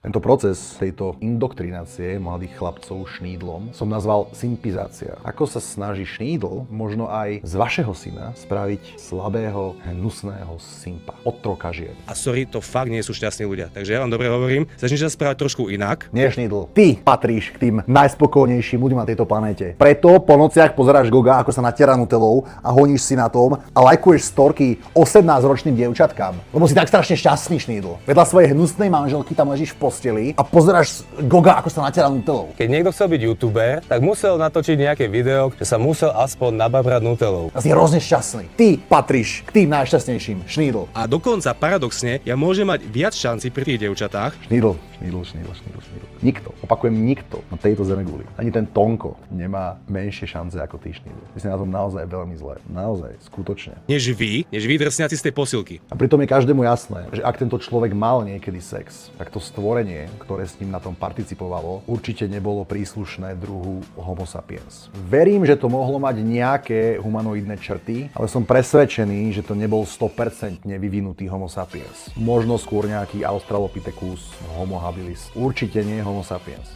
Tento proces tejto indoktrinácie mladých chlapcov šnídlom som nazval simpizácia. Ako sa snaží šnídl možno aj z vašeho syna spraviť slabého, hnusného simpa, otroka žien. A sorry, to fakt nie sú šťastní ľudia. Takže ja vám dobre hovorím, začnite sa správať trošku inak. Nie šnídl, ty patríš k tým najspokojnejším ľuďom na tejto planéte. Preto po nociach pozeráš Goga, ako sa natiera nutelou a honíš si na tom a lajkuješ storky 18-ročným dievčatkám. Lebo si tak strašne šťastný, šnídl. Vedľa svojej hnusnej manželky tam ležíš v posteli a pozeráš Goga, ako sa natiera nutelou. Keď niekto chcel byť youtuber, tak musel natočiť nejaké video, že sa musel aspoň nababrať nutelou. A si hrozne šťastný. Ty patríš k tým najšťastnejším, šnídl. A dokonca paradoxne, ja môžem mať viac šanci pri tých dievčatách. Šnídl. Nikto, opakujem nikto na tejto zemeguli, ani ten Tonko nemá menšie šance ako ty, šnídl. Ty si na tom naozaj veľmi zle. Naozaj, skutočne. Než vy drsňaci z tej posilky. A pritom je každému jasné, že ak tento človek mal niekedy sex, tak to stvorenie, ktoré s ním na tom participovalo, určite nebolo príslušné druhu Homo sapiens. Verím, že to mohlo mať nejaké humanoidné črty, ale som presvedčený, že to nebol 100% vyvinutý Homo sapiens. Možno skôr nejaký Australopithecus, Homo habilis. Určite nie Homo sapiens.